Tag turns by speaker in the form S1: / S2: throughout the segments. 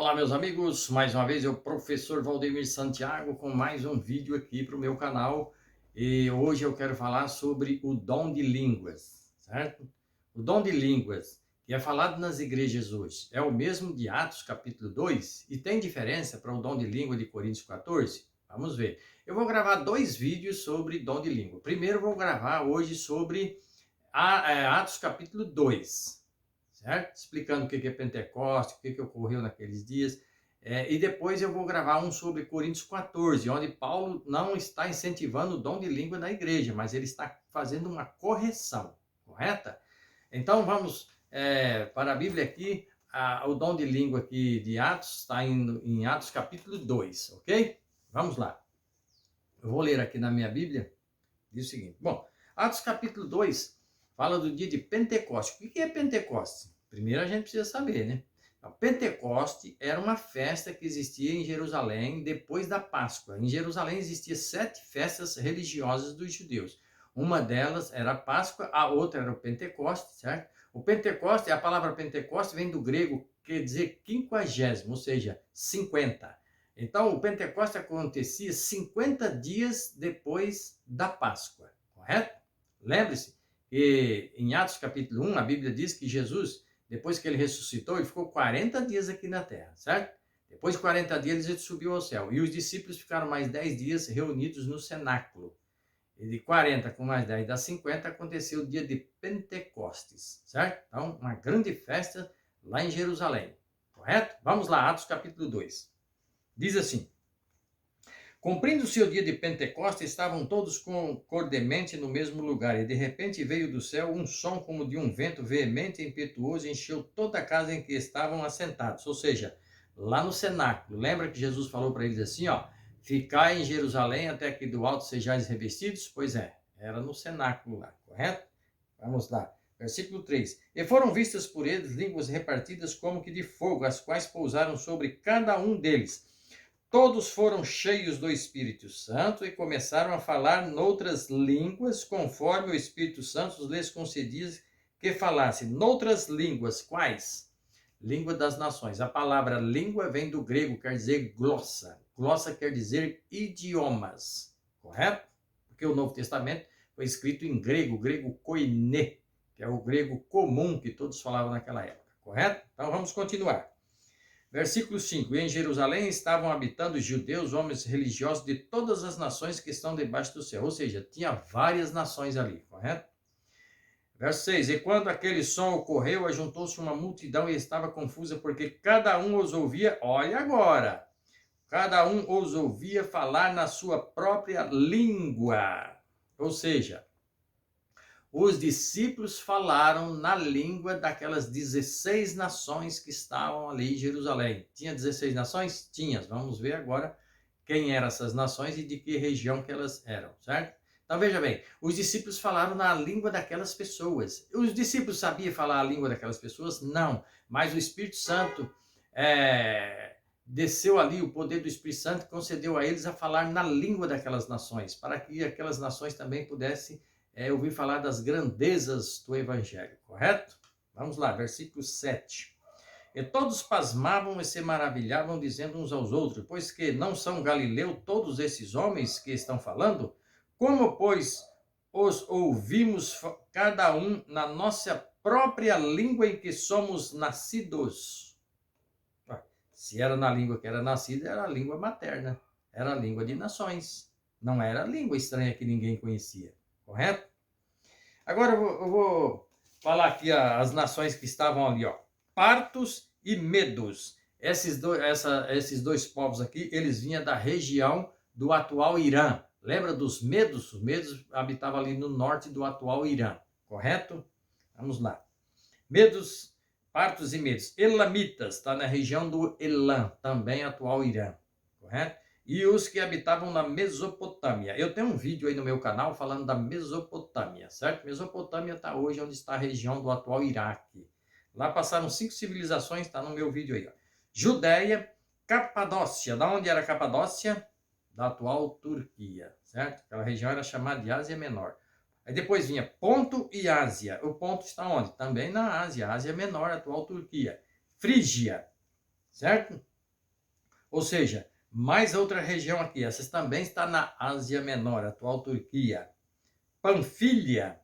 S1: Olá, meus amigos, mais uma vez eu, professor Valdemir Santiago, com mais um vídeo aqui para o meu canal. E hoje eu quero falar sobre o dom de línguas, certo? O dom de línguas, que é falado nas igrejas hoje, é o mesmo de Atos capítulo 2 e tem diferença para o dom de língua de Coríntios 14? Vamos ver. Eu vou gravar dois vídeos sobre dom de língua. Primeiro eu vou gravar hoje sobre Atos capítulo 2. Certo? Explicando o que é Pentecoste, o que ocorreu naqueles dias. E depois eu vou gravar um sobre Coríntios 14, onde Paulo não está incentivando o dom de língua na igreja, mas ele está fazendo uma correção, correta? Então vamos para a Bíblia aqui. O dom de língua aqui de Atos está em Atos capítulo 2, ok? Vamos lá. Eu vou ler aqui na minha Bíblia. Diz o seguinte. Bom, Atos capítulo 2 fala do dia de Pentecoste. O que é Pentecoste? Primeiro a gente precisa saber, né? Então, Pentecoste era uma festa que existia em Jerusalém depois da Páscoa. Em Jerusalém existiam 7 festas religiosas dos judeus. Uma delas era a Páscoa, a outra era o Pentecoste, certo? O Pentecoste, a palavra Pentecoste vem do grego, quer dizer quinquagésimo, ou seja, 50. Então, o Pentecoste acontecia 50 dias depois da Páscoa, correto? Lembre-se que em Atos capítulo 1, a Bíblia diz que Jesus, depois que ele ressuscitou, ele ficou 40 dias aqui na terra, certo? Depois de 40 dias, ele subiu ao céu. E os discípulos ficaram mais 10 dias reunidos no cenáculo. E de 40 com mais 10 dá 50, aconteceu o dia de Pentecostes, certo? Então, uma grande festa lá em Jerusalém, correto? Vamos lá, Atos capítulo 2. Diz assim: cumprindo-se o dia de Pentecostes, estavam todos concordemente no mesmo lugar, e de repente veio do céu um som como de um vento veemente e impetuoso, e encheu toda a casa em que estavam assentados. Ou seja, lá no cenáculo. Lembra que Jesus falou para eles assim, ó: ficai em Jerusalém até que do alto sejais revestidos? Pois é, era no cenáculo lá, correto? Vamos lá. Versículo 3. E foram vistas por eles línguas repartidas como que de fogo, as quais pousaram sobre cada um deles. Todos foram cheios do Espírito Santo e começaram a falar noutras línguas, conforme o Espírito Santo lhes concedia que falassem. Noutras línguas, quais? Língua das nações. A palavra língua vem do grego, quer dizer glossa. Glossa quer dizer idiomas, correto? Porque o Novo Testamento foi escrito em grego, grego koiné, que é o grego comum que todos falavam naquela época, correto? Então vamos continuar. Versículo 5. E em Jerusalém estavam habitando judeus, homens religiosos de todas as nações que estão debaixo do céu. Ou seja, tinha várias nações ali, correto? Verso 6. E quando aquele som ocorreu, ajuntou-se uma multidão e estava confusa, porque cada um os ouvia, olha agora, cada um os ouvia falar na sua própria língua. Ou seja, os discípulos falaram na língua daquelas 16 nações que estavam ali em Jerusalém. Tinha 16 nações? Tinha. Vamos ver agora quem eram essas nações e de que região que elas eram, certo? Então veja bem, os discípulos falaram na língua daquelas pessoas. Os discípulos sabiam falar a língua daquelas pessoas? Não. Mas o Espírito Santo desceu ali, o poder do Espírito Santo concedeu a eles a falar na língua daquelas nações, para que aquelas nações também pudessem ouvir falar das grandezas do Evangelho, correto? Vamos lá, versículo 7. E todos pasmavam e se maravilhavam, dizendo uns aos outros, pois que não são Galileu todos esses homens que estão falando? Como, pois, os ouvimos cada um na nossa própria língua em que somos nascidos? Se era na língua que era nascida, era a língua materna, era a língua de nações, não era a língua estranha que ninguém conhecia, correto? Agora eu vou falar aqui as nações que estavam ali, ó. Partos e medos. Esses dois povos aqui, eles vinham da região do atual Irã. Lembra dos medos? Os medos habitavam ali no norte do atual Irã, correto? Vamos lá. Medos, partos e medos. Elamitas, está na região do Elam, também atual Irã, correto? E os que habitavam na Mesopotâmia. Eu tenho um vídeo aí no meu canal falando da Mesopotâmia, certo? Mesopotâmia está hoje onde está a região do atual Iraque. Lá passaram 5 civilizações, está no meu vídeo aí, ó. Judéia, Capadócia. Da onde era Capadócia? Da atual Turquia, certo? Aquela região era chamada de Ásia Menor. Aí depois vinha Ponto e Ásia. O Ponto está onde? Também na Ásia, Ásia Menor, atual Turquia. Frígia, certo? Ou seja, mais outra região aqui, essa também está na Ásia Menor, atual Turquia. Panfilha,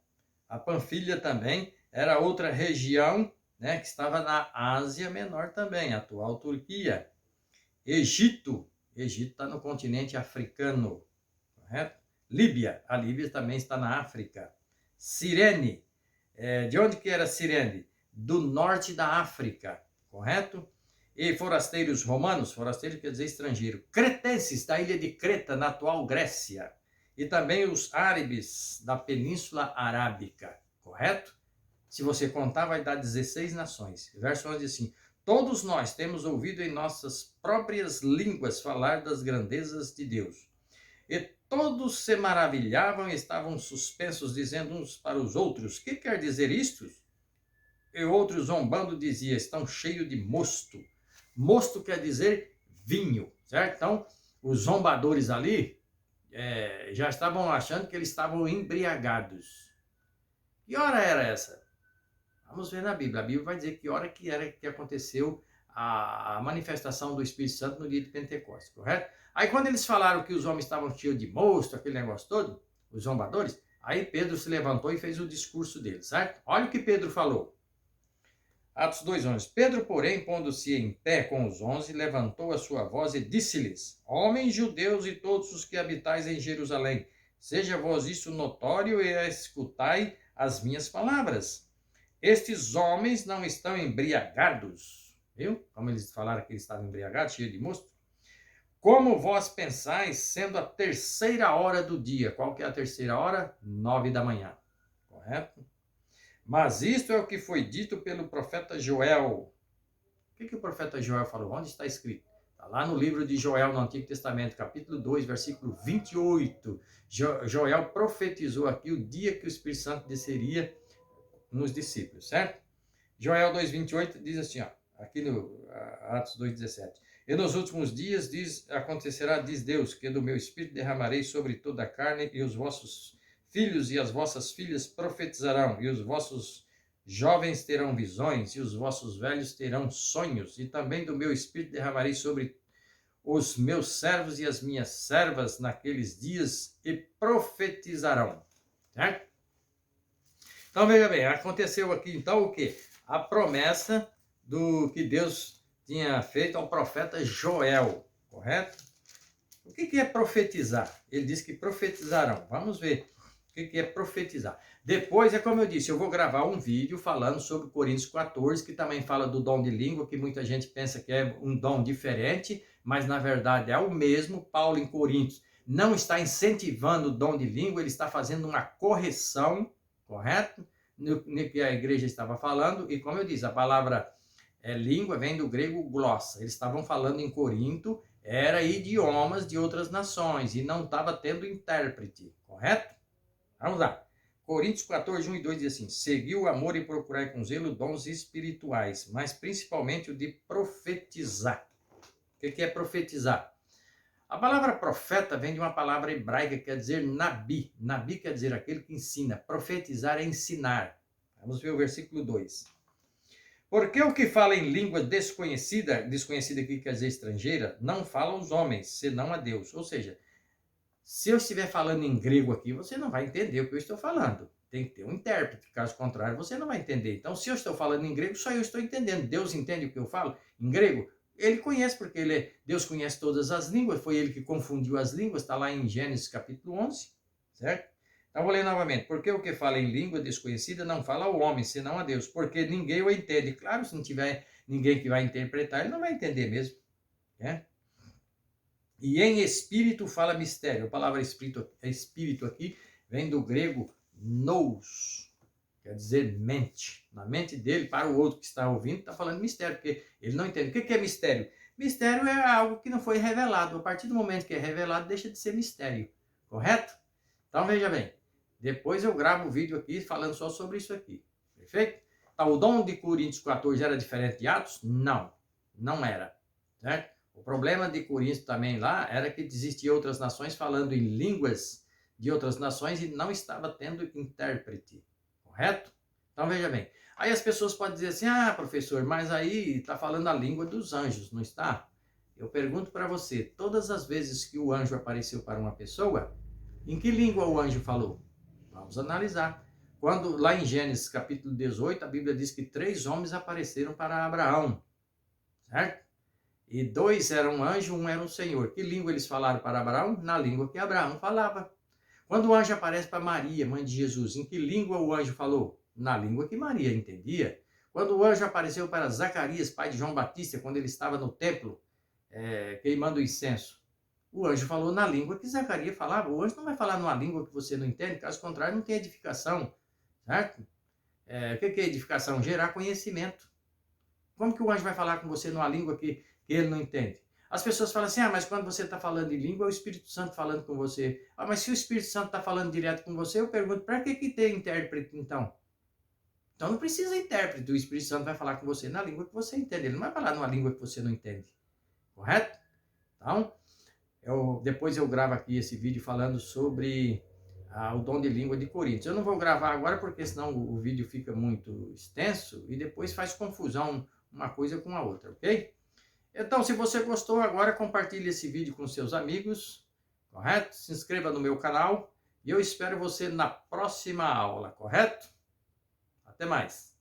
S1: a Panfilha também era outra região, né, que estava na Ásia Menor também, atual Turquia. Egito, Egito está no continente africano, correto? Líbia, a Líbia também está na África. Cirene, de onde que era Cirene? Do norte da África, correto? E forasteiros romanos, forasteiro quer dizer estrangeiro. Cretenses, da ilha de Creta, na atual Grécia. E também os árabes da Península Arábica, correto? Se você contar, vai dar 16 nações. O verso 11 diz assim: todos nós temos ouvido em nossas próprias línguas falar das grandezas de Deus. E todos se maravilhavam e estavam suspensos, dizendo uns para os outros: que quer dizer isto? E outros, zombando, diziam: estão cheios de mosto. Mosto quer dizer vinho, certo? Então, os zombadores ali já estavam achando que eles estavam embriagados. Que hora era essa? Vamos ver na Bíblia. A Bíblia vai dizer que hora que era que aconteceu a manifestação do Espírito Santo no dia de Pentecostes, correto? Aí quando eles falaram que os homens estavam cheios de mosto, aquele negócio todo, os zombadores, aí Pedro se levantou e fez o discurso dele, certo? Olha o que Pedro falou. Atos 2:11. Pedro, porém, pondo-se em pé com os 11, levantou a sua voz e disse-lhes: homens judeus e todos os que habitais em Jerusalém, seja vos isso notório e escutai as minhas palavras. Estes homens não estão embriagados. Viu? Como eles falaram que eles estavam embriagados, cheios de mosto. Como vós pensais, sendo a terceira hora do dia. Qual que é a terceira hora? 9 da manhã. Correto? Mas isto é o que foi dito pelo profeta Joel. O que o profeta Joel falou? Onde está escrito? Está lá no livro de Joel, no Antigo Testamento, capítulo 2, versículo 28. Joel profetizou aqui o dia que o Espírito Santo desceria nos discípulos, certo? Joel 2:28 diz assim, ó, aqui no Atos 2:17. E nos últimos dias acontecerá, diz Deus, que do meu Espírito derramarei sobre toda a carne, e os vossos filhos e as vossas filhas profetizarão, e os vossos jovens terão visões, e os vossos velhos terão sonhos, e também do meu Espírito derramarei sobre os meus servos e as minhas servas naqueles dias, e profetizarão, certo? Então, veja bem, aconteceu aqui, então, o quê? A promessa do que Deus tinha feito ao profeta Joel, correto? O que é profetizar? Ele diz que profetizarão. Vamos ver o que é profetizar. Depois, é como eu disse, eu vou gravar um vídeo falando sobre Coríntios 14, que também fala do dom de língua, que muita gente pensa que é um dom diferente, mas na verdade é o mesmo. Paulo em Coríntios não está incentivando o dom de língua, ele está fazendo uma correção, correto? No que a igreja estava falando, e como eu disse, a palavra língua vem do grego glossa. Eles estavam falando em Corinto, era idiomas de outras nações, e não estava tendo intérprete, correto? Vamos lá. Coríntios 14, 1 e 2 diz assim: segui o amor e procurai com zelo dons espirituais, mas principalmente o de profetizar. O que é profetizar? A palavra profeta vem de uma palavra hebraica que quer dizer nabi. Nabi quer dizer aquele que ensina. Profetizar é ensinar. Vamos ver o versículo 2. Porque o que fala em língua desconhecida aqui quer dizer estrangeira, não fala aos homens, senão a Deus. Ou seja, se eu estiver falando em grego aqui, você não vai entender o que eu estou falando. Tem que ter um intérprete, caso contrário, você não vai entender. Então, se eu estou falando em grego, só eu estou entendendo. Deus entende o que eu falo em grego? Ele conhece, porque Deus conhece todas as línguas, foi ele que confundiu as línguas, está lá em Gênesis capítulo 11, certo? Então, vou ler novamente. Porque o que fala em língua desconhecida não fala ao homem, senão a Deus, porque ninguém o entende. Claro, se não tiver ninguém que vai interpretar, ele não vai entender mesmo, né? E em espírito fala mistério. A palavra espírito aqui vem do grego nous, quer dizer mente. Na mente dele, para o outro que está ouvindo, está falando mistério, porque ele não entende. O que é mistério? Mistério é algo que não foi revelado. A partir do momento que é revelado, deixa de ser mistério. Correto? Então, veja bem. Depois eu gravo um vídeo aqui falando só sobre isso aqui. Perfeito? Então, o dom de Coríntios 14 era diferente de Atos? Não. Não era. Certo? O problema de Coríntios também lá era que existiam outras nações falando em línguas de outras nações e não estava tendo intérprete. Correto? Então, veja bem. Aí as pessoas podem dizer assim, professor, mas aí está falando a língua dos anjos, não está? Eu pergunto para você, todas as vezes que o anjo apareceu para uma pessoa, em que língua o anjo falou? Vamos analisar. Quando, lá em Gênesis capítulo 18, a Bíblia diz que 3 homens apareceram para Abraão, certo? E 2 eram anjo, um era um senhor. Que língua eles falaram para Abraão? Na língua que Abraão falava. Quando o anjo aparece para Maria, mãe de Jesus, em que língua o anjo falou? Na língua que Maria entendia. Quando o anjo apareceu para Zacarias, pai de João Batista, quando ele estava no templo, queimando incenso, o anjo falou na língua que Zacarias falava. O anjo não vai falar numa língua que você não entende, caso contrário, não tem edificação, certo? O que é edificação? Gerar conhecimento. Como que o anjo vai falar com você numa língua que ele não entende? As pessoas falam assim, mas quando você está falando em língua, é o Espírito Santo falando com você. Mas se o Espírito Santo está falando direto com você, eu pergunto, para que tem intérprete então? Então não precisa intérprete, o Espírito Santo vai falar com você na língua que você entende. Ele não vai falar numa língua que você não entende. Correto? Então, depois eu gravo aqui esse vídeo falando sobre o dom de língua de Coríntios. Eu não vou gravar agora porque senão o vídeo fica muito extenso e depois faz confusão uma coisa com a outra, ok? Então, se você gostou, agora compartilhe esse vídeo com seus amigos, correto? Se inscreva no meu canal e eu espero você na próxima aula, correto? Até mais!